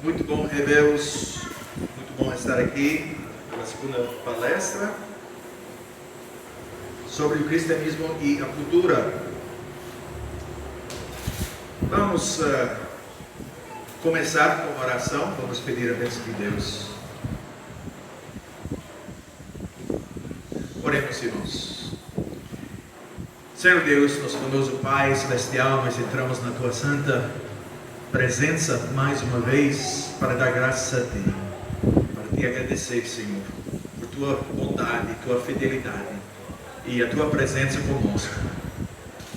Muito bom revê-los, muito bom estar aqui na segunda palestra sobre o cristianismo e a cultura. Vamos começar com oração, vamos pedir a bênção de Deus. Oremos, irmãos. Senhor Deus, nosso bondoso Pai Celestial, nós entramos na Tua santa presença mais uma vez para dar graças a Ti, para Te agradecer, Senhor, por Tua bondade, Tua fidelidade e a Tua presença conosco.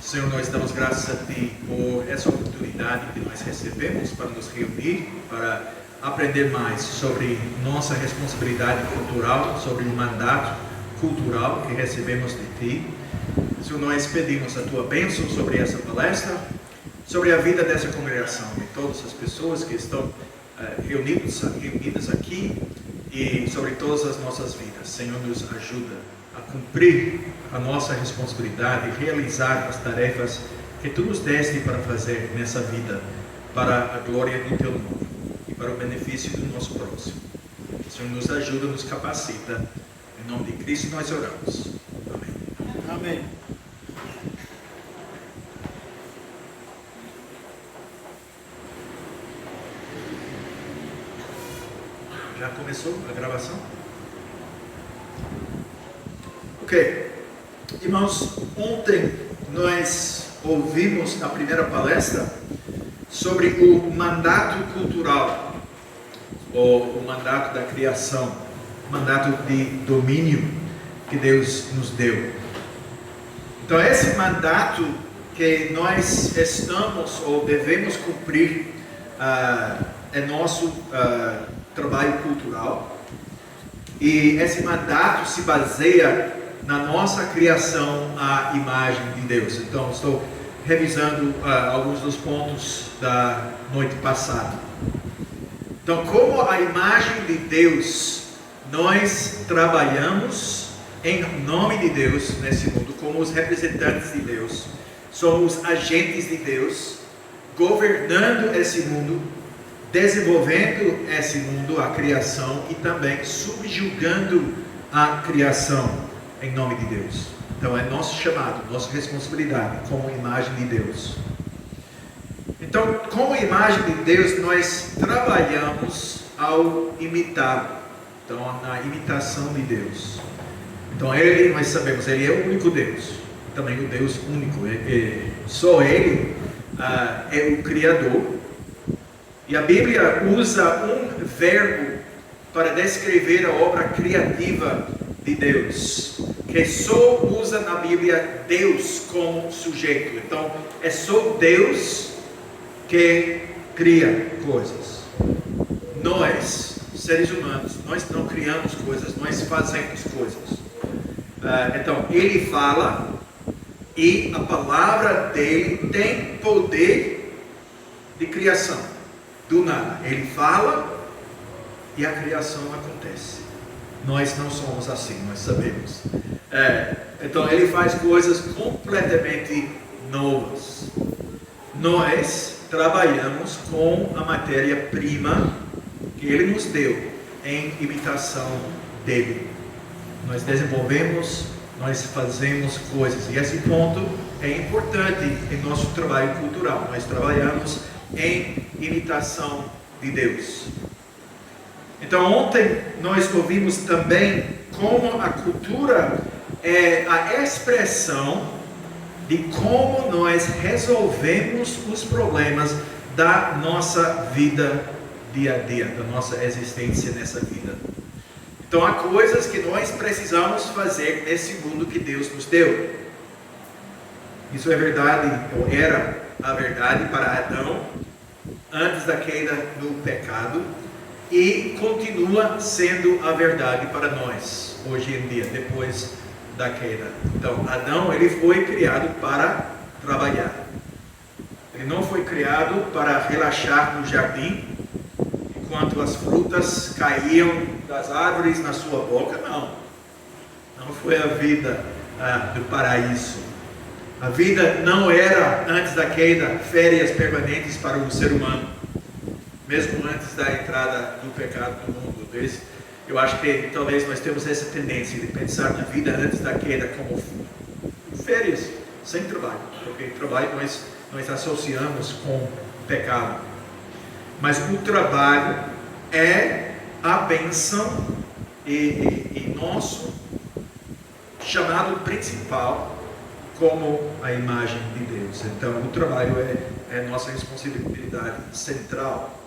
Senhor, nós damos graças a Ti por essa oportunidade que nós recebemos para nos reunir, para aprender mais sobre nossa responsabilidade cultural, sobre o mandato cultural que recebemos de Ti. Senhor, nós pedimos a Tua bênção sobre essa palestra, sobre a vida dessa congregação e todas as pessoas que estão reunidas aqui e sobre todas as nossas vidas. Senhor, nos ajuda a cumprir a nossa responsabilidade e realizar as tarefas que Tu nos deste para fazer nessa vida, para a glória do Teu nome e para o benefício do nosso próximo. Senhor, nos ajuda, nos capacita. Em nome de Cristo nós oramos. Amém. Amém. Já começou a gravação? Ok. Irmãos, ontem nós ouvimos a primeira palestra sobre o mandato cultural, ou o mandato da criação, o mandato de domínio que Deus nos deu. Então, esse mandato que nós estamos ou devemos cumprir é nosso trabalho cultural, e esse mandato se baseia na nossa criação à imagem de Deus. Então, estou revisando alguns dos pontos da noite passada. Então, como a imagem de Deus, nós trabalhamos em nome de Deus nesse mundo, como os representantes de Deus, somos agentes de Deus, governando esse mundo, desenvolvendo esse mundo, a criação, e também subjugando a criação em nome de Deus. Então é nosso chamado, nossa responsabilidade como imagem de Deus. Então, como imagem de Deus, nós trabalhamos ao imitá-lo. Então, na imitação de Deus. Então, Ele, nós sabemos, Ele é o único Deus. Também o Deus único. Só Ele é o Criador. E a Bíblia usa um verbo para descrever a obra criativa de Deus, que só usa na Bíblia Deus como sujeito. Então, é só Deus que cria coisas. Nós, seres humanos, nós não criamos coisas, nós fazemos coisas. Então, Ele fala e a palavra dele tem poder de criação. Do nada, Ele fala e a criação acontece. Nós não somos assim, nós sabemos. Então Ele faz coisas completamente novas. Nós trabalhamos com a matéria-prima que Ele nos deu em imitação dEle. Nós desenvolvemos, nós fazemos coisas. E esse ponto é importante em nosso trabalho cultural. Nós trabalhamos em imitação de Deus. Então, ontem nós ouvimos também como a cultura é a expressão de como nós resolvemos os problemas da nossa vida dia a dia, da nossa existência nessa vida. Então, há coisas que nós precisamos fazer nesse mundo que Deus nos deu. Isso é verdade, ou era a verdade para Adão antes da queda no pecado, e continua sendo a verdade para nós hoje em dia, depois da queda. Então, Adão, ele foi criado para trabalhar. Ele não foi criado para relaxar no jardim enquanto as frutas caíam das árvores na sua boca. Não foi a vida do paraíso. A vida não era, antes da queda, férias permanentes para o ser humano. Mesmo antes da entrada do pecado no mundo. Eu acho que talvez nós temos essa tendência de pensar na vida antes da queda como férias, sem trabalho. Porque trabalho nós associamos com pecado. Mas o trabalho é a bênção e nosso chamado principal como a imagem de Deus. Então o trabalho é nossa responsabilidade central.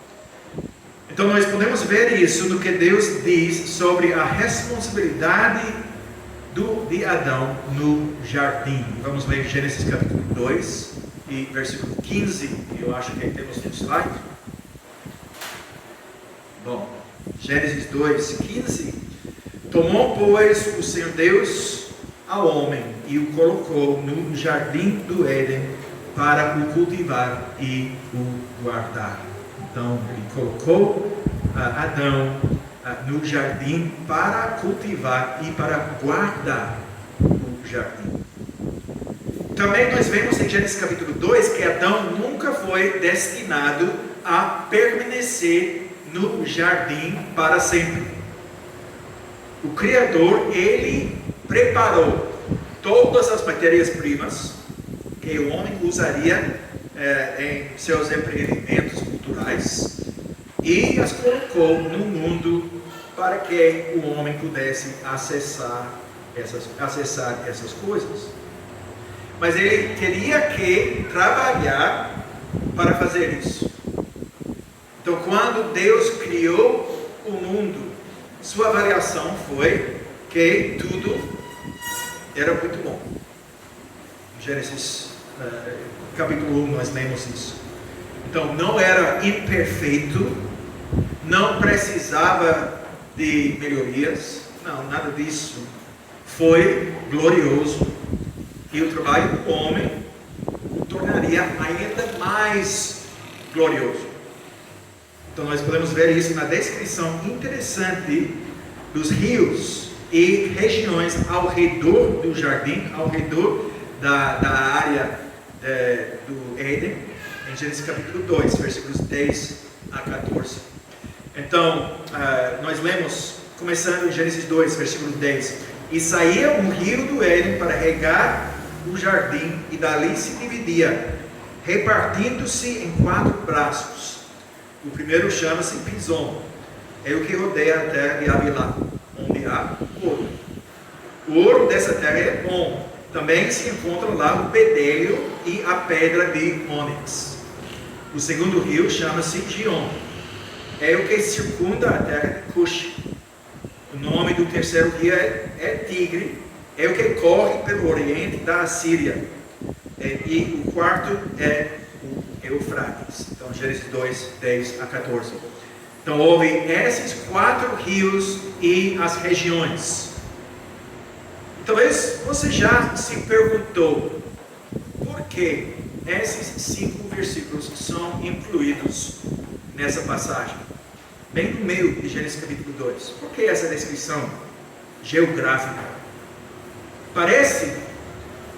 Então nós podemos ver isso no que Deus diz sobre a responsabilidade de Adão no jardim. Vamos ler Gênesis capítulo 2 e versículo 15, que eu acho que temos no slide. Bom, Gênesis 2, 15. Tomou, pois, o Senhor Deus ao homem e o colocou no jardim do Éden para o cultivar e o guardar. Então, ele colocou Adão no jardim para cultivar e para guardar o jardim. Também nós vemos em Gênesis capítulo 2 que Adão nunca foi destinado a permanecer no jardim para sempre. O Criador, ele preparou todas as matérias-primas que o homem usaria em seus empreendimentos culturais e as colocou no mundo para que o homem pudesse acessar essas coisas. Mas ele teria que trabalhar para fazer isso. Então, quando Deus criou o mundo, sua avaliação foi que tudo era muito bom. Gênesis capítulo 1, nós lemos isso. Então, não era imperfeito, não precisava de melhorias, não, nada disso. Foi glorioso. E o trabalho do homem o tornaria ainda mais glorioso. Então nós podemos ver isso na descrição interessante dos rios e regiões ao redor do jardim, ao redor da área do Éden, em Gênesis capítulo 2, versículos 10 a 14. Então, nós lemos, começando em Gênesis 2, versículo 10: E saía um rio do Éden para regar o jardim, e dali se dividia, repartindo-se em 4 braços. O primeiro chama-se Pison, é o que rodeia a terra de Havilá, onde há ouro. O ouro dessa terra é bom. Também se encontra lá o bedélio e a pedra de ônix. O segundo rio chama-se Gion, é o que circunda a terra de Cush. O nome do terceiro rio é Tigre, é o que corre pelo oriente da Assíria. E o quarto é o Eufrates. Então, Gênesis 2, 10 a 14. Então, houve esses 4 rios e as regiões. Talvez você já se perguntou por que esses 5 versículos são incluídos nessa passagem, bem no meio de Gênesis capítulo 2. Por que essa descrição geográfica? Parece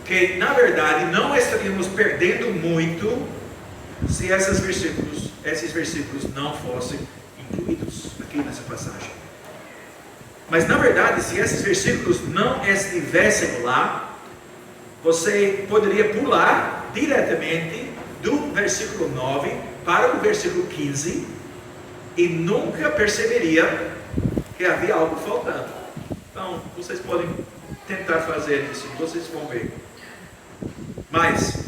que, na verdade, não estaríamos perdendo muito se esses versículos não fossem incluídos aqui nessa passagem. Mas, na verdade, se esses versículos não estivessem lá, você poderia pular diretamente do versículo 9 para o versículo 15 e nunca perceberia que havia algo faltando. Então, vocês podem tentar fazer isso, vocês vão ver. Mas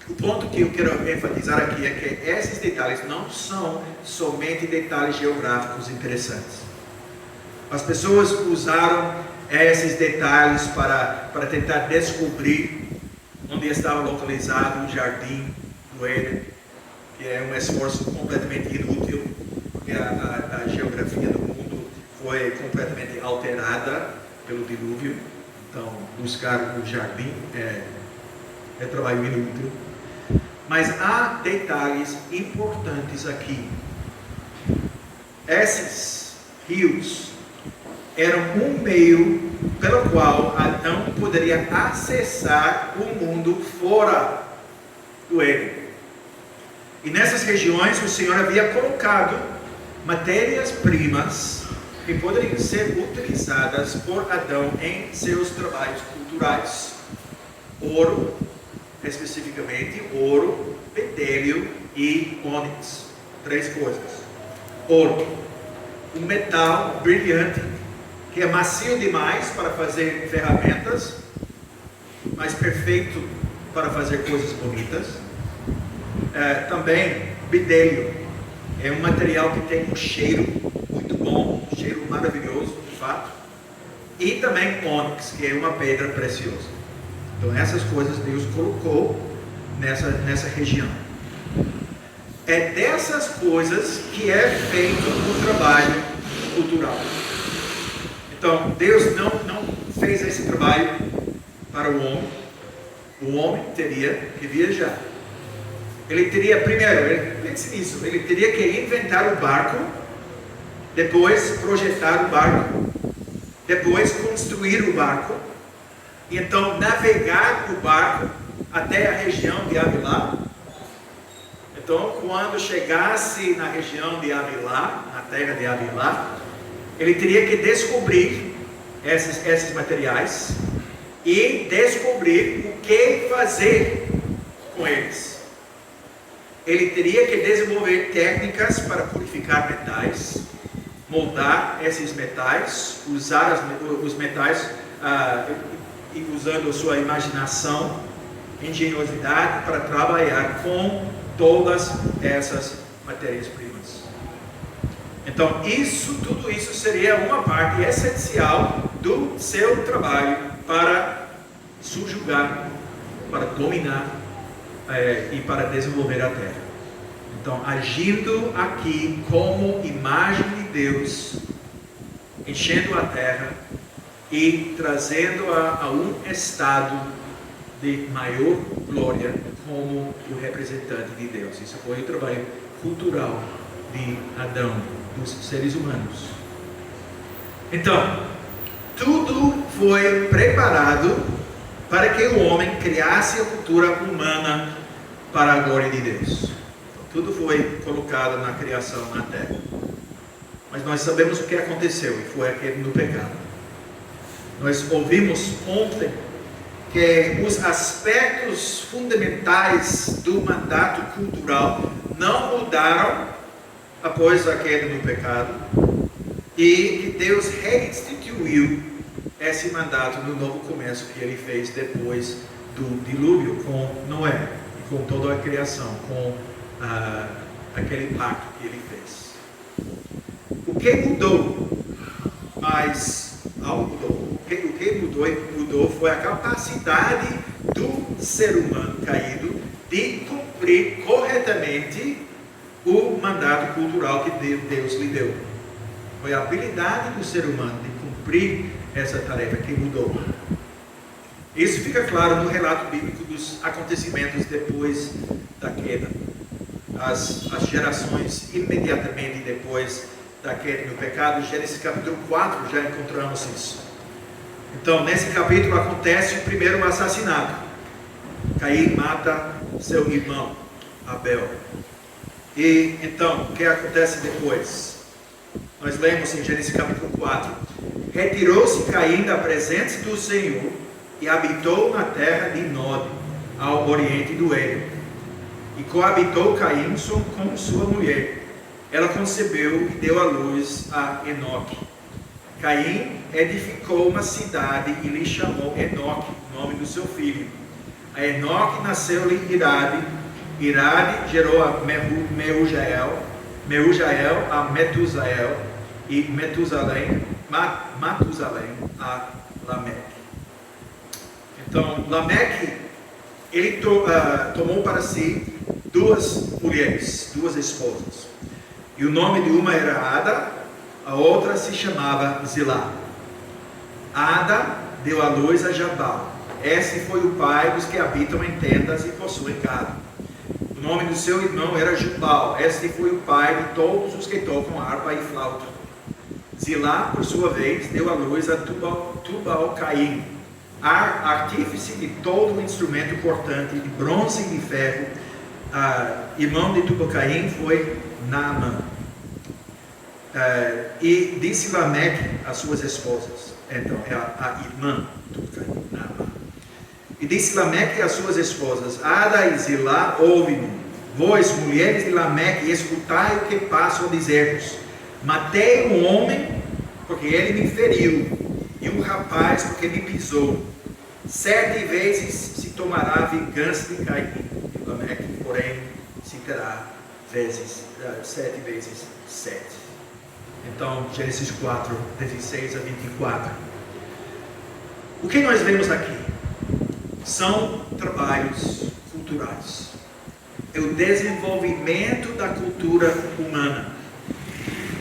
o ponto que eu quero enfatizar aqui é que esses detalhes não são somente detalhes geográficos interessantes. As pessoas usaram esses detalhes para tentar descobrir onde estava localizado o jardim do Éden, que é um esforço completamente inútil, porque a geografia do mundo foi completamente alterada pelo dilúvio. Então, buscar o jardim é trabalho inútil. Mas há detalhes importantes aqui. Esses rios eram um meio pelo qual Adão poderia acessar o mundo fora do Éden. E nessas regiões o Senhor havia colocado matérias-primas que poderiam ser utilizadas por Adão em seus trabalhos culturais. Ouro, especificamente ouro, bedélio e ônix. 3 coisas. Ouro, um metal brilhante que é macio demais para fazer ferramentas, mas perfeito para fazer coisas bonitas. Também bedélio é um material que tem um cheiro muito bom, um cheiro maravilhoso, de fato. E também ônix, que é uma pedra preciosa. Então essas coisas Deus colocou nessa região. É dessas coisas que é feito o trabalho cultural. Então Deus não fez esse trabalho para o homem. O homem teria que viajar. Ele teria, primeiro, pense nisso, ele teria que inventar o barco, depois projetar o barco, depois construir o barco, e então navegar o barco até a região de Havilá. Então, quando chegasse na região de Havilá, na terra de Havilá, ele teria que descobrir esses materiais e descobrir o que fazer com eles. Ele teria que desenvolver técnicas para purificar metais, moldar esses metais, usar os metais e usando a sua imaginação, engenhosidade para trabalhar com todas essas matérias-primas. Então, tudo isso seria uma parte essencial do seu trabalho para subjugar, para dominar e para desenvolver a terra. Então, agindo aqui como imagem de Deus, enchendo a terra e trazendo-a a um estado de maior glória como o representante de Deus. Isso foi o trabalho cultural de Adão, dos seres humanos. Então, tudo foi preparado para que o homem criasse a cultura humana para a glória de Deus. Então, tudo foi colocado na criação na terra. Mas nós sabemos o que aconteceu, e foi aquele no pecado. Nós ouvimos ontem que os aspectos fundamentais do mandato cultural não mudaram após a queda do pecado, e que Deus reinstituiu esse mandato no novo começo que ele fez depois do dilúvio com Noé e com toda a criação, com aquele pacto que ele fez. O que mudou? Mas algo mudou. O que mudou foi a capacidade do ser humano caído de cumprir corretamente o mandato cultural que Deus lhe deu. Foi a habilidade do ser humano de cumprir essa tarefa que mudou. Isso fica claro no relato bíblico dos acontecimentos depois da queda. As gerações imediatamente depois da queda do pecado, Gênesis capítulo 4, já encontramos isso. Então, nesse capítulo acontece o primeiro assassinato. Caim mata seu irmão, Abel. E então, o que acontece depois? Nós lemos em Gênesis capítulo 4. Retirou-se Caim da presença do Senhor e habitou na terra de Nod, ao oriente do Éden. E coabitou Caim com sua mulher. Ela concebeu e deu à luz a Enoque. Caim edificou uma cidade e lhe chamou Enoque, o nome do seu filho. A Enoque nasceu-lhe Irade. Irade gerou a Meujael, Meujael a Metusael, e Matusalém a Lameque. Então, Lameque, ele tomou para si 2 mulheres, 2 esposas. E o nome de uma era Ada, a outra se chamava Zilá. Ada deu à luz a Jabal. Esse foi o pai dos que habitam em tendas e possuem gado. O nome do seu irmão era Jubal. Este foi o pai de todos os que tocam harpa e flauta. Zilá, por sua vez, deu à luz a Tubal-Caim, artífice de todo o instrumento cortante de bronze e de ferro. Irmão de Tubal-Caim foi Naamã. E disse Lameque às suas esposas, então é a irmã de Tubal-Caim, Naamã. E disse Lameque às suas esposas: Ada e Zilá, ouve-me, vós, mulheres de Lameque, escutai o que passo a dizer-vos. Matei um homem porque ele me feriu, e um rapaz porque me pisou. 7 vezes se tomará vingança de Caim, e Lameque, porém, se terá 7 vezes 7. Então, Gênesis 4, 16 a 24. O que nós vemos aqui? São trabalhos culturais. É o desenvolvimento da cultura humana.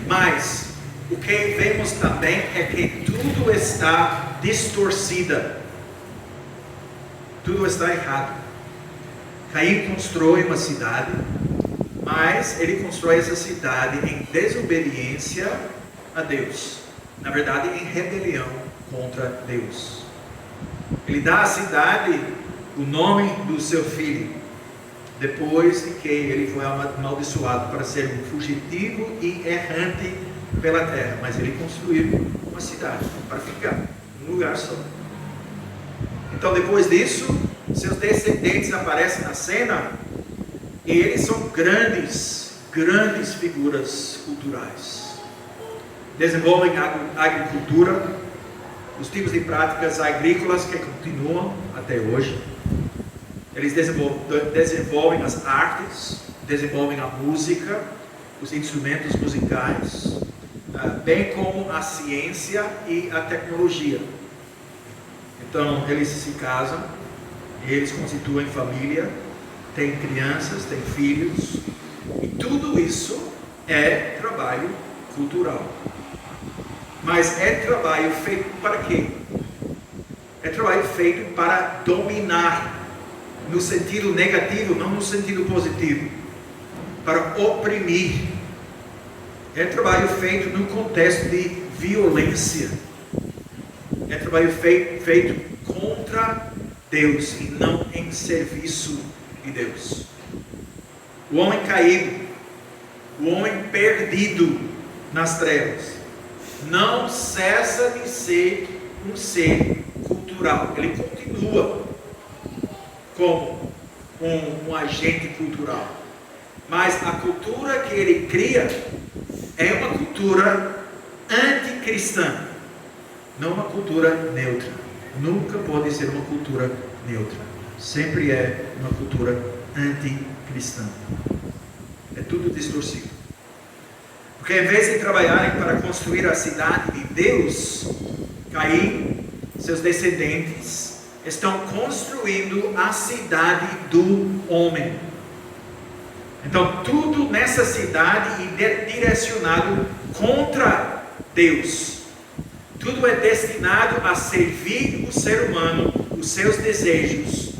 Mas o que vemos também é que tudo está distorcido. Tudo está errado. Caim constrói uma cidade, mas ele constrói essa cidade em desobediência a Deus. Na verdade, em rebelião contra Deus. Ele dá à cidade o nome do seu filho, depois de que ele foi amaldiçoado para ser um fugitivo e errante pela terra. Mas ele construiu uma cidade para ficar num lugar só. Então, depois disso, seus descendentes aparecem na cena e eles são grandes figuras culturais. Desenvolvem agricultura, os tipos de práticas agrícolas que continuam até hoje. Eles desenvolvem as artes, desenvolvem a música, os instrumentos musicais, bem como a ciência e a tecnologia. Então, eles se casam, eles constituem família, têm crianças, têm filhos, e tudo isso é trabalho cultural. Mas é trabalho feito para quê? É trabalho feito para dominar, no sentido negativo, não no sentido positivo, para oprimir. É trabalho feito no contexto de violência. É trabalho feito contra Deus e não em serviço de Deus. O homem caído, o homem perdido nas trevas, não cessa de ser um ser cultural. Ele continua como um agente cultural. Mas a cultura que ele cria é uma cultura anticristã, não uma cultura neutra. Nunca pode ser uma cultura neutra. Sempre é uma cultura anticristã. É tudo distorcido. Porque em vez de trabalharem para construir a cidade de Deus, Caim, seus descendentes, estão construindo a cidade do homem. Então tudo nessa cidade é direcionado contra Deus. Tudo é destinado a servir o ser humano, os seus desejos.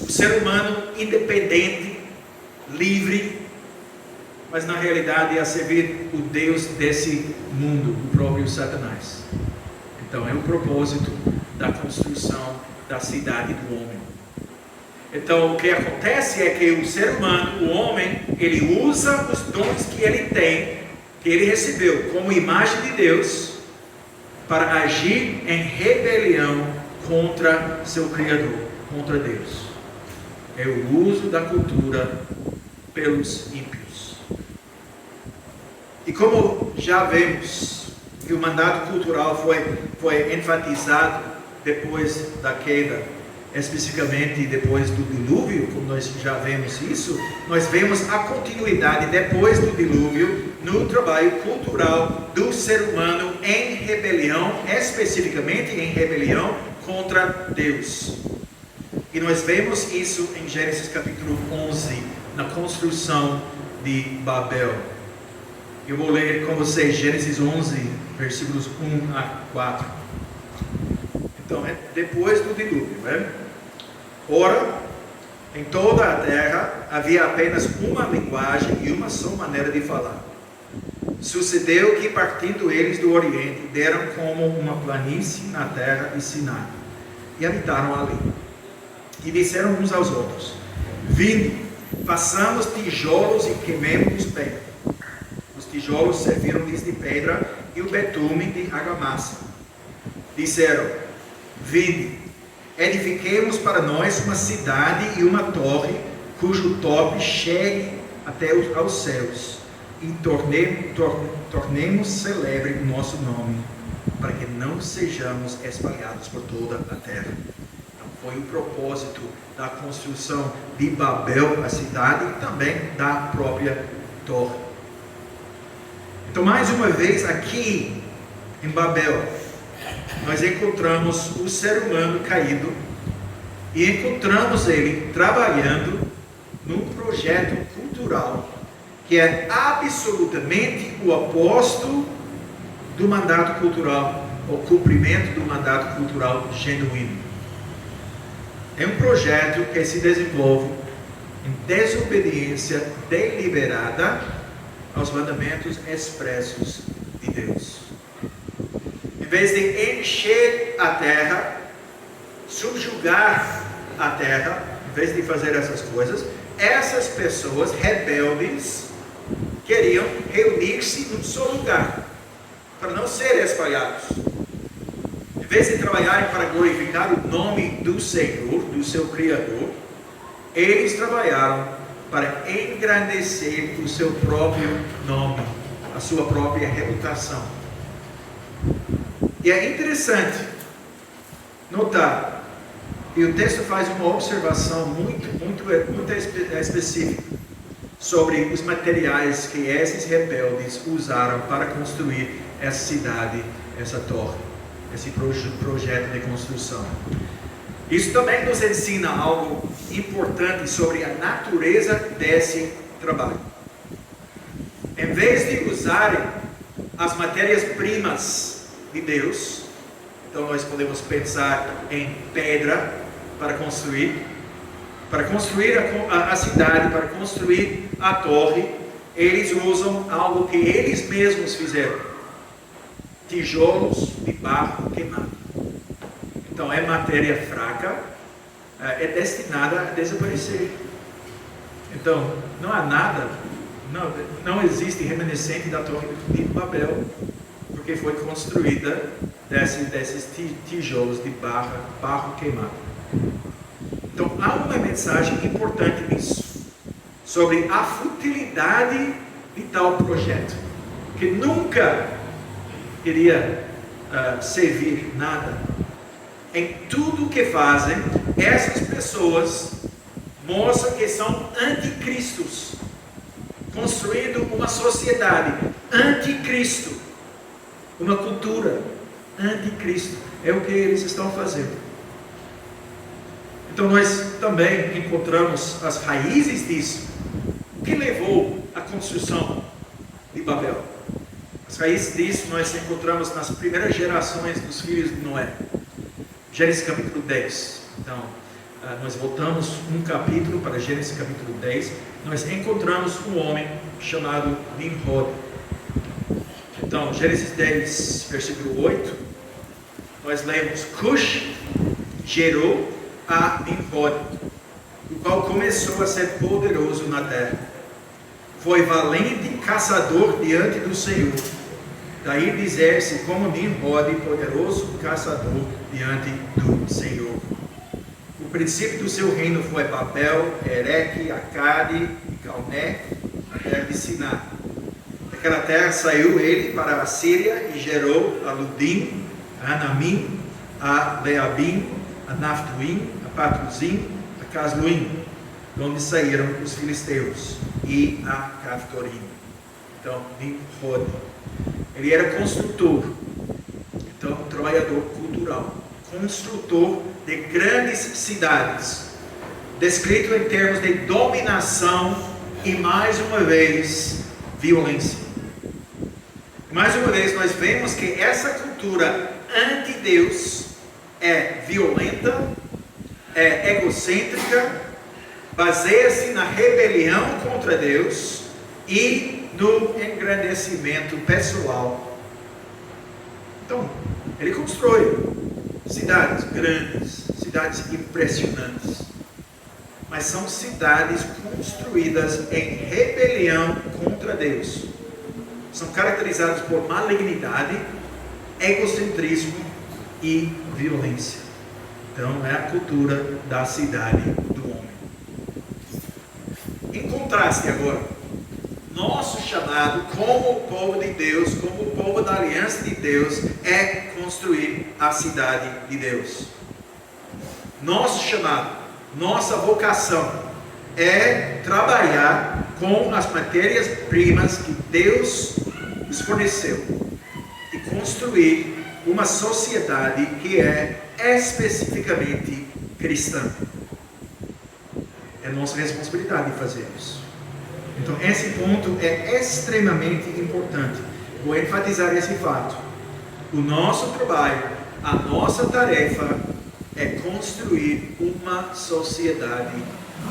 O ser humano independente, livre, mas na realidade é a servir o Deus desse mundo, o próprio Satanás. Então é o propósito da construção da cidade do homem. Então o que acontece é que o ser humano, o homem, ele usa os dons que ele tem, que ele recebeu como imagem de Deus, para agir em rebelião contra seu Criador, contra Deus. É o uso da cultura pelos ímpios. E como já vemos que o mandato cultural foi enfatizado depois da queda, especificamente depois do dilúvio, como nós já vemos isso, nós vemos a continuidade depois do dilúvio no trabalho cultural do ser humano em rebelião, especificamente em rebelião contra Deus. E nós vemos isso em Gênesis capítulo 11, na construção de Babel. Eu vou ler com vocês Gênesis 11, versículos 1 a 4. Então, é depois do dilúvio, né? Ora, em toda a terra havia apenas uma linguagem e uma só maneira de falar. Sucedeu que, partindo eles do Oriente, deram como uma planície na terra de Sinai, e habitaram ali. E disseram uns aos outros: vinde, façamos tijolos e queimemos pedra. Os tijolos serviram-lhes de pedra e o betume de argamassa. Disseram: vinde, edifiquemos para nós uma cidade e uma torre, cujo tope chegue até aos céus, e tornemos celebre o nosso nome, para que não sejamos espalhados por toda a terra. Então, foi o propósito da construção de Babel, a cidade, e também da própria torre. Então, mais uma vez, aqui em Babel, nós encontramos o ser humano caído, e encontramos ele trabalhando num projeto cultural que é absolutamente o oposto do mandato cultural, o cumprimento do mandato cultural genuíno. É um projeto que se desenvolve em desobediência deliberada aos mandamentos expressos de Deus. Em vez de encher a terra, subjugar a terra, em vez de fazer essas coisas, essas pessoas rebeldes queriam reunir-se num só lugar, para não serem espalhados. Em vez de trabalharem para glorificar o nome do Senhor, do seu Criador, eles trabalharam para engrandecer o seu próprio nome, a sua própria reputação. E é interessante notar, e o texto faz uma observação muito específica sobre os materiais que esses rebeldes usaram para construir essa cidade, essa torre, esse projeto de construção. Isso também nos ensina algo importante sobre a natureza desse trabalho. Em vez de usarem as matérias-primas de Deus, então nós podemos pensar em pedra para construir a cidade, para construir a torre, eles usam algo que eles mesmos fizeram: tijolos de barro queimado. Então é matéria fraca, é destinada a desaparecer. Então não há nada, não existe remanescente da torre de Babel, porque foi construída desses tijolos de barro queimado. Então há uma mensagem importante nisso, sobre a futilidade de tal projeto, que nunca iria servir nada. Em tudo que fazem, essas pessoas mostram que são anticristos, construindo uma sociedade anticristo, uma cultura anticristo. É o que eles estão fazendo. Então nós também encontramos as raízes disso. O que levou à construção de Babel? As raízes disso nós encontramos nas primeiras gerações dos filhos de Noé. Gênesis capítulo 10. Então, nós voltamos um capítulo para Gênesis capítulo 10. Nós encontramos um homem chamado Nimrod. Então, Gênesis 10, versículo 8. Nós lemos: Cush gerou a Nimrod, o qual começou a ser poderoso na terra. Foi valente caçador diante do Senhor. Daí dizer-se como Nimrod, poderoso caçador diante do Senhor. O princípio do seu reino foi Babel, Ereque, Acade e Calné, a terra de Siná. Daquela terra saiu ele para a Síria e gerou a Ludim, a Anamim, a Leabim, a Naphtuim, a Patruzim, a Casluim, de onde saíram os filisteus, e a Caftorim. Então, Nimrod. Ele era construtor, então trabalhador cultural, construtor de grandes cidades, descrito em termos de dominação e, mais uma vez, violência. Mais uma vez nós vemos que essa cultura anti-Deus é violenta, é egocêntrica, baseia-se na rebelião contra Deus e no engrandecimento pessoal. Então, ele constrói cidades grandes, cidades impressionantes, mas são cidades construídas em rebelião contra Deus. São caracterizadas por malignidade, egocentrismo e violência. Então, é a cultura da cidade do homem. Em contraste agora, nosso chamado como povo de Deus, como povo da aliança de Deus, é construir a cidade de Deus. Nosso chamado, nossa vocação é trabalhar com as matérias-primas que Deus nos forneceu e construir uma sociedade que é especificamente cristã. É nossa responsabilidade fazer isso. Então, esse ponto é extremamente importante. Vou enfatizar esse fato. O nosso trabalho, a nossa tarefa é construir uma sociedade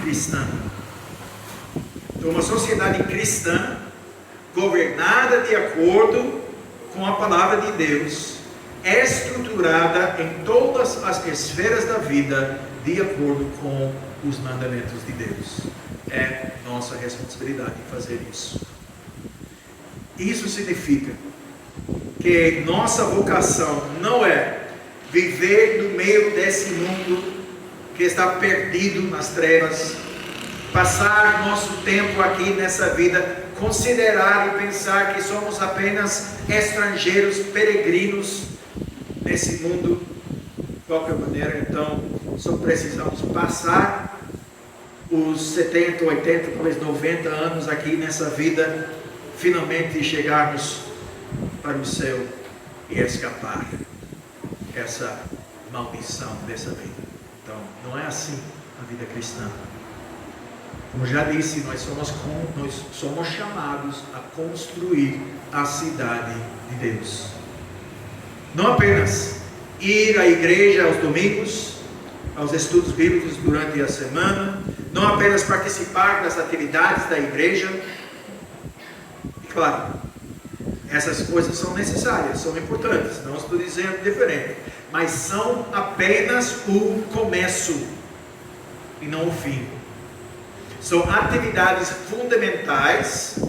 cristã. Então, uma sociedade cristã, governada de acordo com a palavra de Deus, estruturada em todas as esferas da vida, de acordo com os mandamentos de Deus. É nossa responsabilidade fazer isso. Isso significa que nossa vocação não é viver no meio desse mundo que está perdido nas trevas, passar nosso tempo aqui nessa vida, considerar e pensar que somos apenas estrangeiros, peregrinos nesse mundo. De qualquer maneira, então, só precisamos passar os 70, 80, talvez 90 anos aqui nessa vida, finalmente chegarmos para o céu e escapar essa maldição dessa vida. Então, não é assim a vida cristã. Como já disse, nós somos chamados a construir a cidade de Deus. Não apenas ir à igreja aos domingos, aos estudos bíblicos durante a semana, não apenas participar das atividades da igreja. E claro, essas coisas são necessárias, são importantes, não estou dizendo diferente, mas são apenas o começo e não o fim. São atividades fundamentais,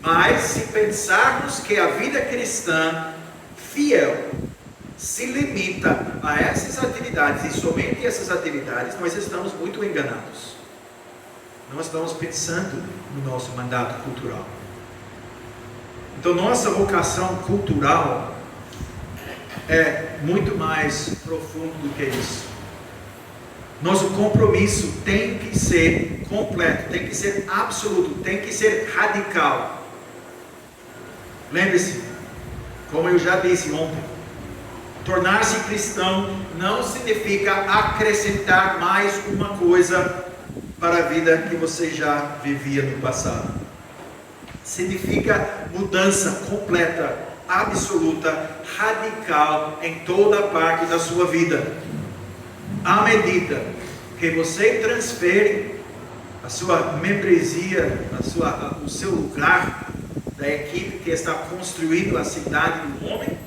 mas se pensarmos que a vida cristã fiel se limita a essas atividades e somente essas atividades, nós estamos muito enganados. Não estamos pensando no nosso mandato cultural. Então, nossa vocação cultural é muito mais profundo do que isso. Nosso compromisso tem que ser completo, tem que ser absoluto, tem que ser radical. Lembre-se, como eu já disse ontem, tornar-se cristão não significa acrescentar mais uma coisa para a vida que você já vivia no passado. Significa mudança completa, absoluta, radical em toda parte da sua vida. À medida que você transfere a sua membresia, o seu lugar da equipe que está construindo a cidade do homem,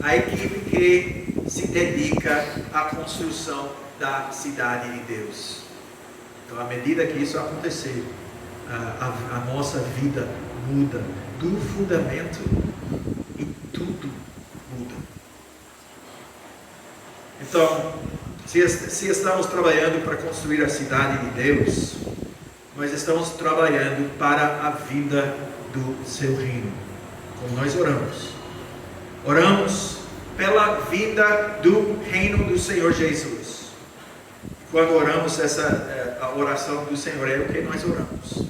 a equipe que se dedica à construção da cidade de Deus. Então, à medida que isso acontecer, a nossa vida muda do fundamento e tudo muda. Então, se estamos trabalhando para construir a cidade de Deus, nós estamos trabalhando para a vida do seu reino. Como nós oramos. Oramos pela vida do reino do Senhor Jesus. Quando oramos a oração do Senhor, é o que nós oramos.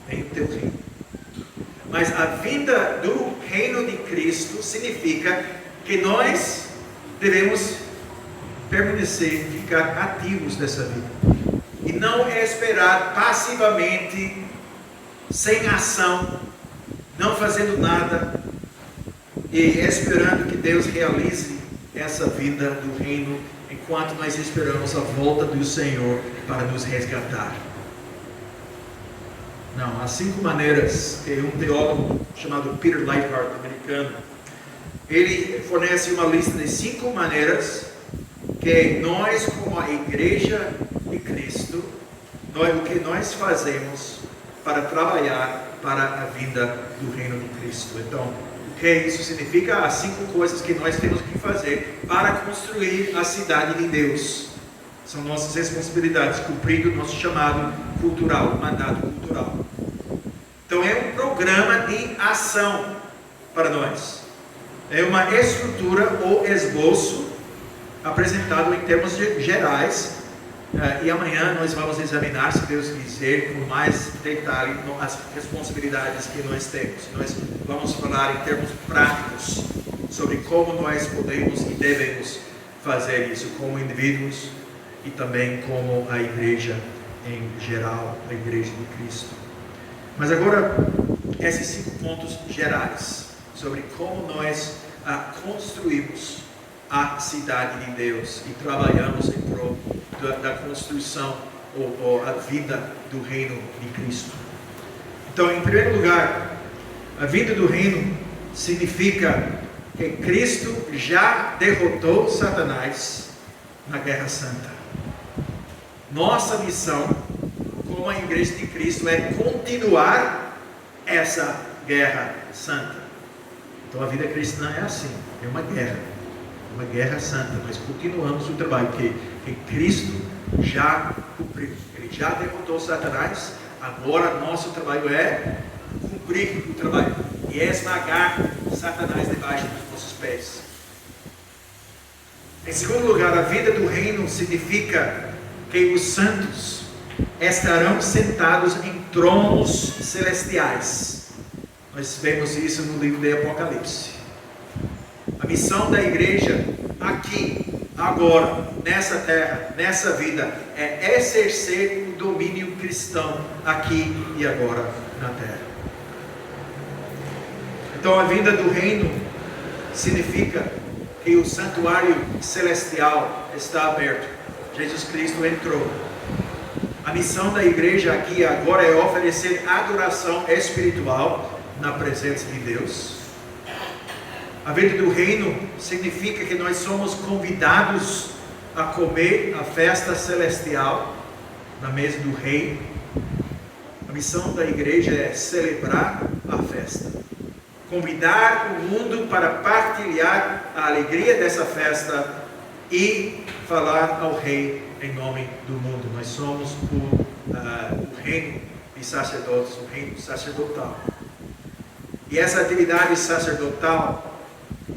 Venha o teu reino. Mas a vida do reino de Cristo significa que nós devemos permanecer, ficar ativos dessa vida. E não esperar passivamente, sem ação, não fazendo nada, e esperando que Deus realize essa vida do reino, enquanto nós esperamos a volta do Senhor para nos resgatar. Não, há 5 maneiras que um teólogo chamado Peter Leithart, americano, ele fornece uma lista de 5 maneiras que nós, como a Igreja de Cristo, o que nós fazemos para trabalhar para a vinda do reino de Cristo. Então, o que isso significa? Há 5 coisas que nós temos que fazer para construir a cidade de Deus. São nossas responsabilidades, cumprindo o nosso chamado cultural, mandato cultural. Então, é um programa de ação para nós. É uma estrutura ou esboço apresentado em termos gerais. E amanhã nós vamos examinar, se Deus quiser, com mais detalhe as responsabilidades que nós temos. Nós vamos falar em termos práticos sobre como nós podemos e devemos fazer isso como indivíduos e também como a igreja em geral, a igreja de Cristo. Mas agora, esses 5 pontos gerais sobre como nós construímos a cidade de Deus e trabalhamos em prol da construção ou a vida do reino de Cristo. Então, em primeiro lugar, a vida do reino significa que Cristo já derrotou Satanás na Guerra Santa. Nossa missão como a igreja de Cristo é continuar essa Guerra Santa. Então, a vida cristã é assim, é uma guerra santa. Nós continuamos o trabalho que Cristo já cumpriu. Ele já derrotou Satanás. Agora nosso trabalho é cumprir o trabalho e esmagar Satanás debaixo dos nossos pés. Em segundo lugar, a vida do reino significa que os santos estarão sentados em tronos celestiais. Nós vemos isso no livro de Apocalipse. A missão da igreja aqui, agora, nessa terra, nessa vida, é exercer o domínio cristão aqui e agora na terra. Então, a vinda do reino significa que o santuário celestial está aberto. Jesus Cristo entrou. A missão da igreja aqui e agora é oferecer adoração espiritual na presença de Deus. A vida do reino significa que nós somos convidados a comer a festa celestial na mesa do rei. A missão da igreja é celebrar a festa, convidar o mundo para partilhar a alegria dessa festa e falar ao rei em nome do mundo. Nós somos o reino de sacerdotes, o reino sacerdotal. E essa atividade sacerdotal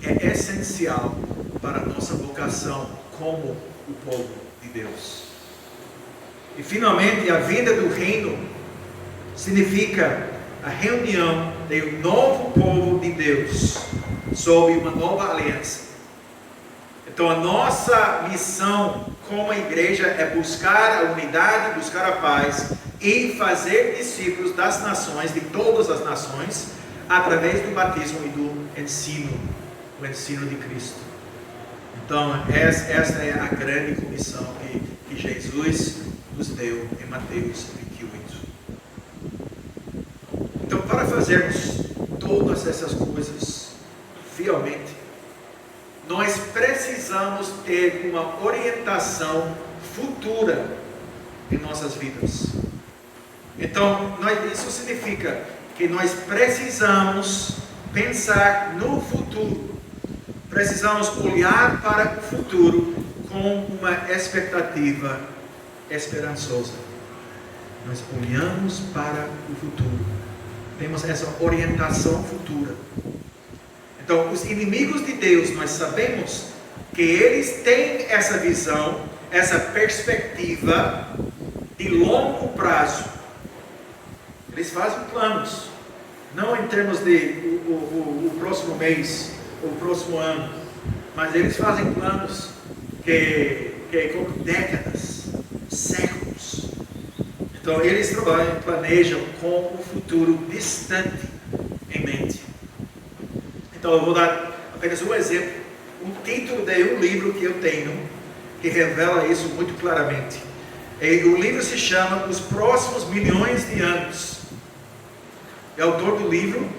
é essencial para a nossa vocação como o povo de Deus. E finalmente, a vida do reino significa a reunião de um novo povo de Deus sob uma nova aliança. Então, a nossa missão como igreja é buscar a unidade, buscar a paz e fazer discípulos das nações, de todas as nações, através do batismo e do ensino, o ensino de Cristo. Então, esta é a grande comissão que Jesus nos deu em Mateus 28. Então, para fazermos todas essas coisas fielmente, nós precisamos ter uma orientação futura em nossas vidas. Então, isso significa que nós precisamos pensar no futuro. Precisamos olhar para o futuro com uma expectativa esperançosa. Nós olhamos para o futuro. Temos essa orientação futura. Então, os inimigos de Deus, nós sabemos que eles têm essa visão, essa perspectiva de longo prazo. Eles fazem planos, não em termos de o próximo mês, ou o próximo ano, mas eles fazem planos que com décadas, séculos. Então, eles trabalham, planejam com o futuro distante em mente. Então, eu vou dar apenas um exemplo, um título de um livro que eu tenho, que revela isso muito claramente. O livro se chama Os Próximos Milhões de Anos. O autor do livro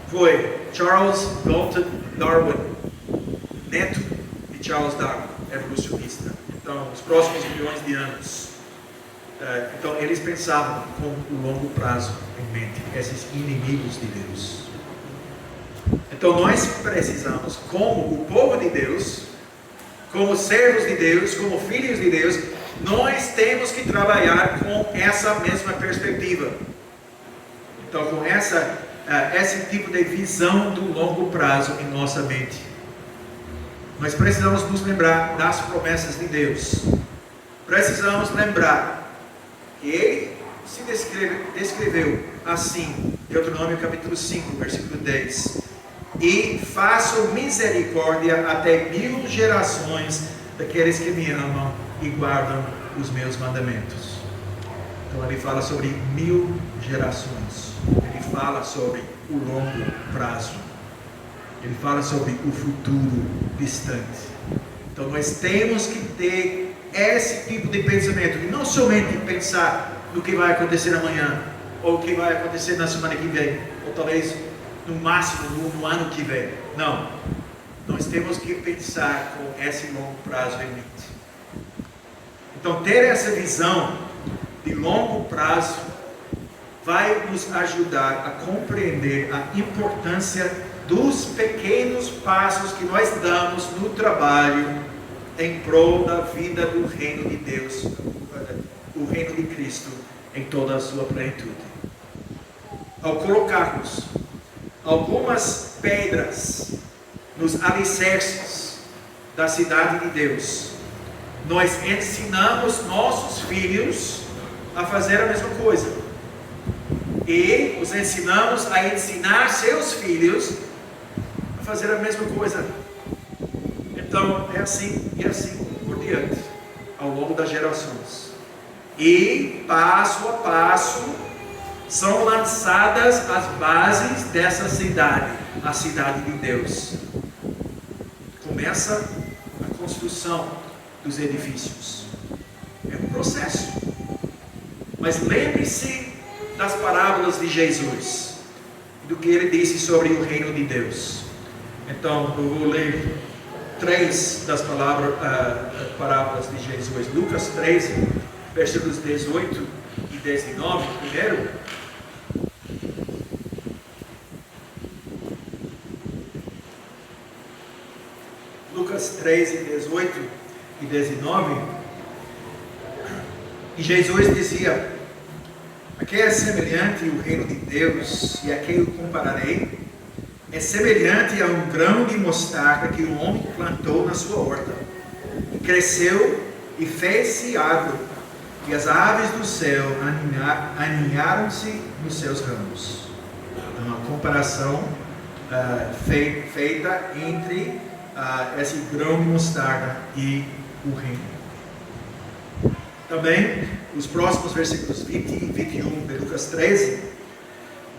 foi Charles Galton Darwin, neto de Charles Darwin, evolucionista. Então, os próximos milhões de anos. Então, eles pensavam com o longo prazo em mente, esses inimigos de Deus. Então, nós precisamos, como o povo de Deus, como servos de Deus, como filhos de Deus, nós temos que trabalhar com essa mesma perspectiva. Então, com esse tipo de visão do longo prazo em nossa mente. Nós precisamos nos lembrar das promessas de Deus. Precisamos lembrar que Ele se descreveu assim, Deuteronômio capítulo 5, versículo 10. E faço misericórdia até 1000 gerações daqueles que me amam e guardam os meus mandamentos. Então ele fala sobre 1000 gerações. Ele fala sobre o longo prazo. Ele fala sobre o futuro distante. Então nós temos que ter esse tipo de pensamento. E não somente pensar no que vai acontecer amanhã, ou o que vai acontecer na semana que vem, ou talvez no máximo no ano que vem. Não. Nós temos que pensar com esse longo prazo em mente. Então ter essa visão de longo prazo vai nos ajudar a compreender a importância dos pequenos passos que nós damos no trabalho em prol da vida do reino de Deus, o reino de Cristo em toda a sua plenitude. Ao colocarmos algumas pedras nos alicerces da cidade de Deus, nós ensinamos nossos filhos a fazer a mesma coisa. E os ensinamos a ensinar seus filhos a fazer a mesma coisa. Então, é assim e assim por diante, ao longo das gerações. E, passo a passo, são lançadas as bases dessa cidade, a cidade de Deus. Começa a construção dos edifícios. É um processo. Mas lembre-se das parábolas de Jesus, do que ele disse sobre o reino de Deus. Então, eu vou ler 3 das parábolas de Jesus. Lucas 13, versículos 18 e 19, primeiro. Lucas 13, 18 e 19. E Jesus dizia: a que é semelhante o reino de Deus, e a quem o compararei? É semelhante a um grão de mostarda que um homem plantou na sua horta, e cresceu e fez-se árvore, e as aves do céu aninharam-se nos seus ramos. Então, uma comparação feita entre esse grão de mostarda e o reino. Também, os próximos versículos 20 e 21 de Lucas 13,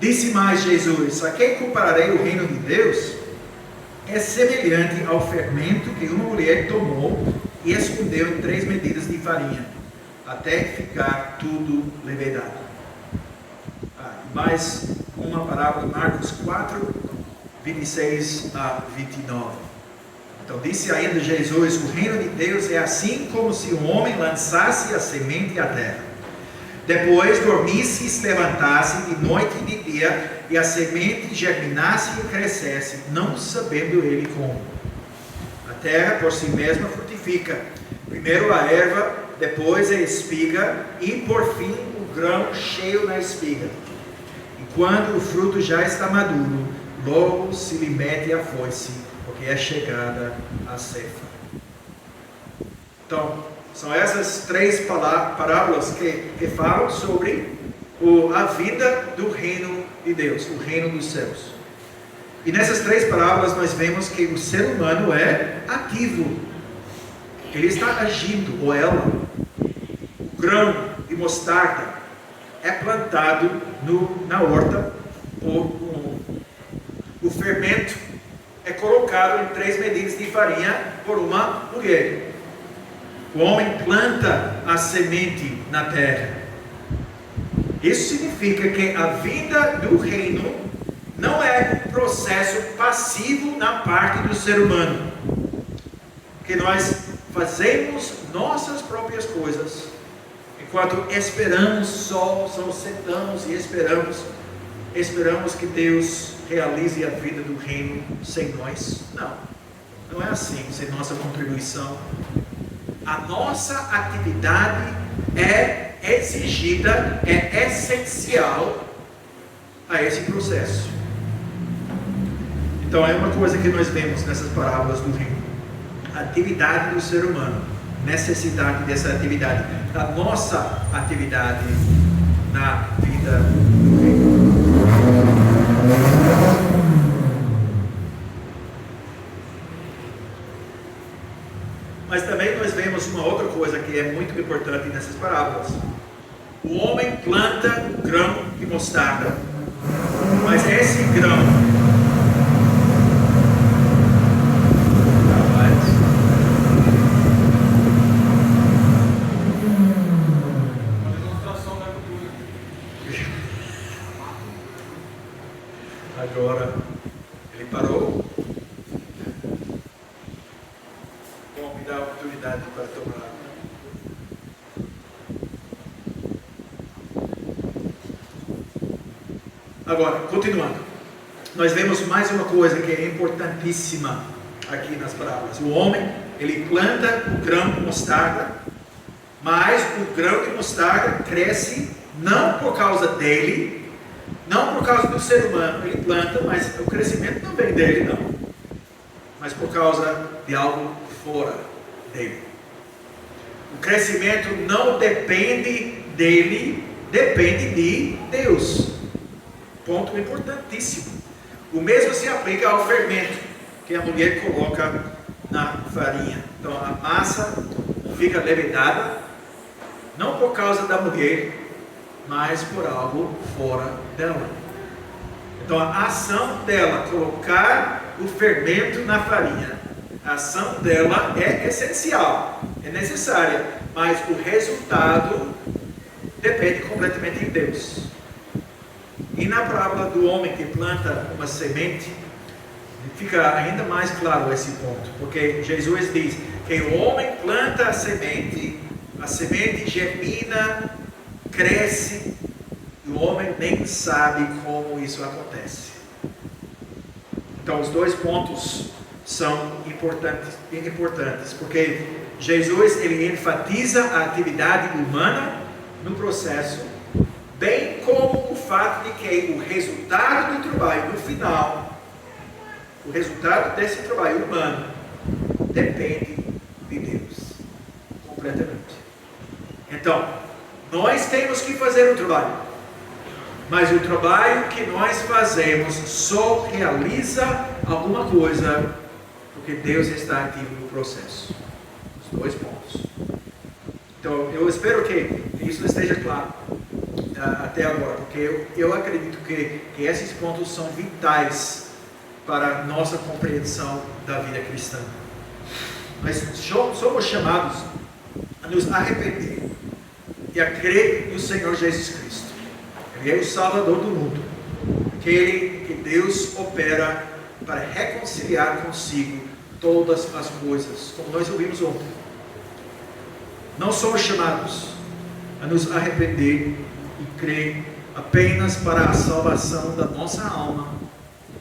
disse mais Jesus: a quem compararei o reino de Deus? É semelhante ao fermento que uma mulher tomou e escondeu em 3 medidas de farinha, até ficar tudo levedado. Mais uma parábola, Marcos 4, 26 a 29. Então disse ainda Jesus: o reino de Deus é assim como se um homem lançasse a semente à terra, depois dormisse e se levantasse de noite e de dia, e a semente germinasse e crescesse, não sabendo ele como. A terra por si mesma frutifica, primeiro a erva, depois a espiga, e por fim o grão cheio na espiga. E quando o fruto já está maduro, logo se lhe mete a foice, porque é chegada a ceifa. Então, são essas 3 parábolas que falam sobre a vida do reino de Deus, o reino dos céus. E nessas 3 parábolas nós vemos que o ser humano é ativo. Ele está agindo, ou ela. O grão de mostarda é plantado na horta, o fermento é colocado em 3 medidas de farinha por uma mulher. O homem planta a semente na terra. Isso significa que a vida do reino não é um processo passivo na parte do ser humano, que nós fazemos nossas próprias coisas, enquanto esperamos só sentamos e esperamos que Deus realize a vida do reino sem nós. Não é assim, sem nossa contribuição. A nossa atividade é exigida, é essencial a esse processo. Então é uma coisa que nós vemos nessas parábolas do reino. A atividade do ser humano, necessidade dessa atividade, a nossa atividade na vida do reino. Mas também nós vemos uma outra coisa que é muito importante nessas parábolas. O homem planta grão de mostarda, mas esse grão agora ele parou. Bom, me dá a oportunidade para tomar. Agora, continuando, nós vemos mais uma coisa que é importantíssima aqui nas parábolas. O homem, ele planta o grão de mostarda, mas o grão de mostarda cresce não por causa dele, não por causa do ser humano. Ele planta, mas o crescimento não vem dele, não, mas por causa de algo fora dele. O crescimento não depende dele, depende de Deus. Ponto importantíssimo. O mesmo se aplica ao fermento que a mulher coloca na farinha. Então a massa fica levedada, não por causa da mulher, mas por algo fora dela. Então a ação dela colocar o fermento na farinha, a ação dela é essencial, é necessária, mas o resultado depende completamente de Deus. E na parábola do homem que planta uma semente, fica ainda mais claro esse ponto, porque Jesus diz que o homem planta a semente germina, cresce, e o homem nem sabe como isso acontece. Então os dois pontos são importantes, porque Jesus ele enfatiza a atividade humana no processo, bem como o fato de que o resultado do trabalho no final, o resultado desse trabalho humano, depende de Deus, completamente. Então, nós temos que fazer o trabalho, mas o trabalho que nós fazemos só realiza alguma coisa porque Deus está ativo no processo. Os dois pontos. Então, eu espero que isso esteja claro até agora, porque eu acredito que esses pontos são vitais para a nossa compreensão da vida cristã. Nós somos chamados a nos arrepender e a crer no Senhor Jesus Cristo. Ele é o Salvador do mundo, aquele que Deus opera para reconciliar consigo todas as coisas, como nós ouvimos ontem. Não somos chamados a nos arrepender e crer apenas para a salvação da nossa alma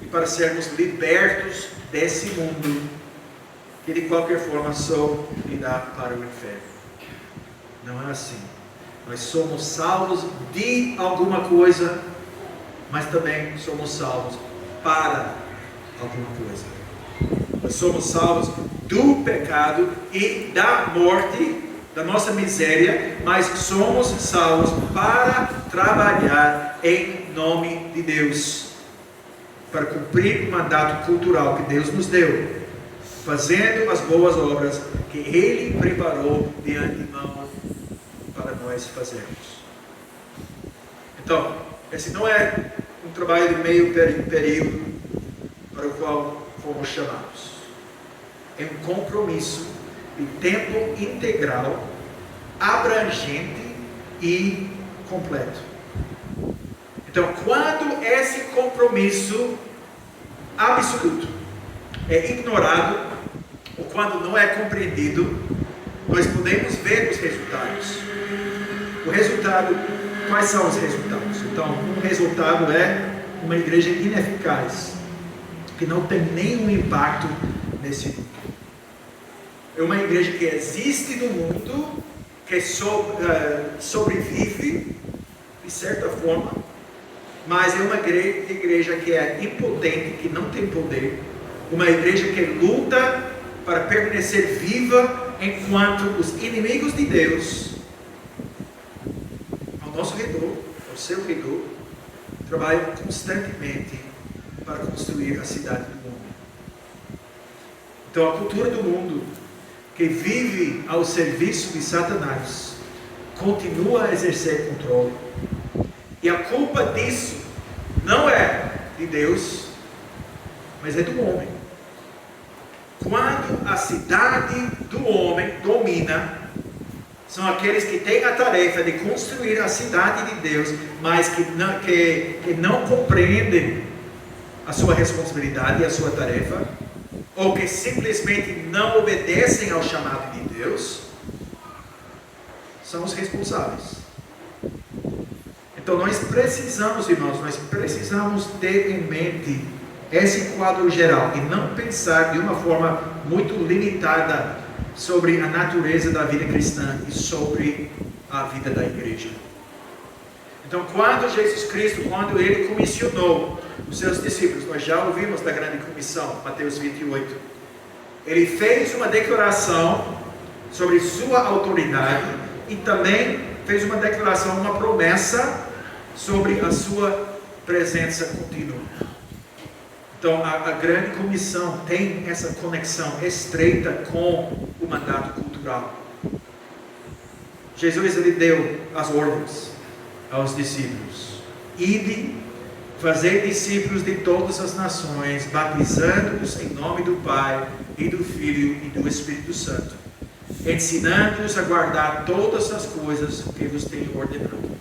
e para sermos libertos desse mundo que de qualquer forma só irá para o inferno. Não é assim. Nós somos salvos de alguma coisa, mas também somos salvos para alguma coisa. Nós somos salvos do pecado e da morte, da nossa miséria, mas somos salvos para trabalhar em nome de Deus, para cumprir o mandato cultural que Deus nos deu, fazendo as boas obras que Ele preparou de antemão para nós fazermos. Então, esse não é um trabalho de meio período para o qual fomos chamados. É um compromisso de tempo integral, abrangente e completo. Então, quando esse compromisso absoluto é ignorado, ou quando não é compreendido, nós podemos ver os resultados. O resultado, quais são os resultados? Então, um resultado é uma igreja ineficaz, que não tem nenhum impacto nesse mundo. É uma igreja que existe no mundo, que sobrevive, de certa forma, mas é uma igreja que é impotente, que não tem poder, uma igreja que luta para permanecer viva enquanto os inimigos de Deus, ao nosso redor, ao seu redor, trabalham constantemente para construir a cidade do mundo. Então a cultura do mundo, que vive ao serviço de Satanás, continua a exercer controle. E a culpa disso não é de Deus, mas é do homem. Quando a cidade do homem domina, são aqueles que têm a tarefa de construir a cidade de Deus, mas que não compreendem a sua responsabilidade e a sua tarefa, ou que simplesmente não obedecem ao chamado de Deus, são os responsáveis. Então nós precisamos, irmãos, ter em mente esse quadro geral e não pensar de uma forma muito limitada sobre a natureza da vida cristã e sobre a vida da igreja. Então, quando Jesus Cristo, quando Ele comissionou os seus discípulos, nós já ouvimos da grande comissão, Mateus 28, Ele fez uma declaração sobre sua autoridade e também fez uma declaração, uma promessa sobre a sua presença contínua. Então, a grande comissão tem essa conexão estreita com o mandato cultural. Jesus, Ele deu as ordens aos discípulos: ide, fazer discípulos de todas as nações, batizando-os em nome do Pai, e do Filho e do Espírito Santo, ensinando-os a guardar todas as coisas que vos tenho ordenado.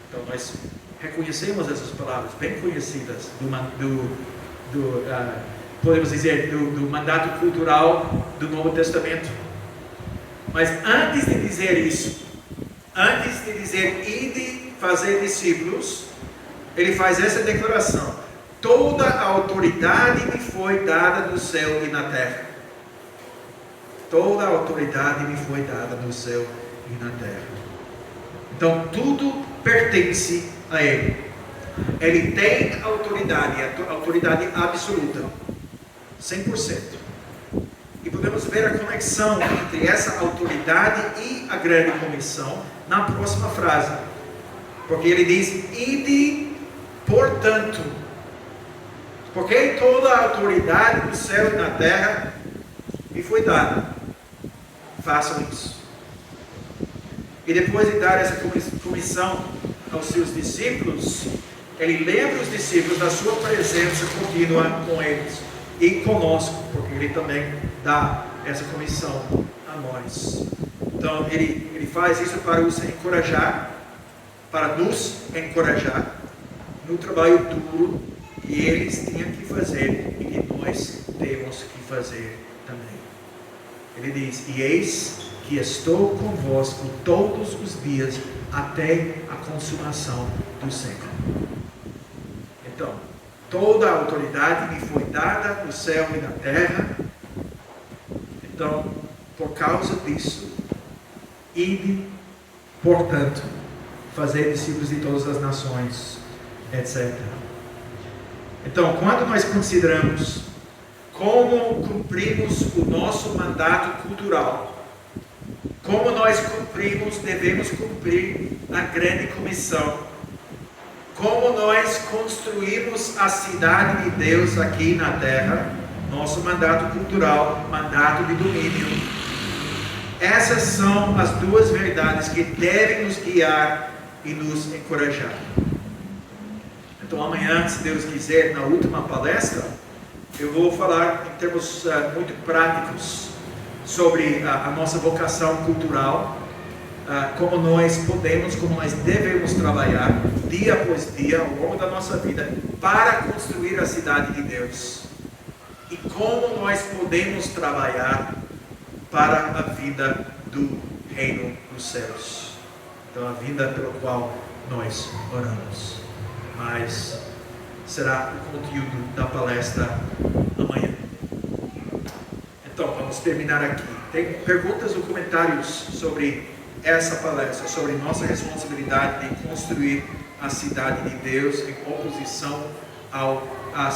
Então, nós reconhecemos essas palavras bem conhecidas podemos dizer, do mandato cultural do Novo Testamento. Mas antes de dizer isso, antes de dizer ide fazer discípulos, Ele faz essa declaração: toda a autoridade me foi dada no céu e na terra. Toda a autoridade me foi dada no céu e na terra. Então tudo pertence a Ele. Ele tem autoridade absoluta, 100%. E podemos ver a conexão entre essa autoridade e a grande comissão na próxima frase. Porque ele diz: ide, portanto. Porque toda a autoridade do céu e na terra me foi dada. Façam isso. E depois de dar essa comissão aos seus discípulos, Ele lembra os discípulos da sua presença contínua com eles e conosco, porque Ele também dá essa comissão a nós. Então Ele faz isso para nos encorajar no trabalho duro que eles tinham que fazer e que nós temos que fazer também. Ele diz: e eis que estou convosco todos os dias até a consumação do século. Então, toda a autoridade me foi dada no céu e na terra. Então, por causa disso, ide, portanto, fazer discípulos de todas as nações, etc. Então, quando nós consideramos como cumprimos o nosso mandato cultural, como nós devemos cumprir a grande comissão, como nós construímos a cidade de Deus aqui na terra, nosso mandato cultural, mandato de domínio. Essas são as duas verdades que devem nos guiar e nos encorajar. Então amanhã, se Deus quiser, na última palestra, eu vou falar em termos muito práticos sobre a nossa vocação cultural como nós podemos, como nós devemos trabalhar dia após dia ao longo da nossa vida para construir a cidade de Deus. E como nós podemos trabalhar para a vida do reino dos céus. Então, a vida pela qual nós oramos. Mas será o conteúdo da palestra amanhã. Então, vamos terminar aqui. Tem perguntas ou comentários sobre essa palestra, sobre nossa responsabilidade de construir a cidade de Deus em oposição à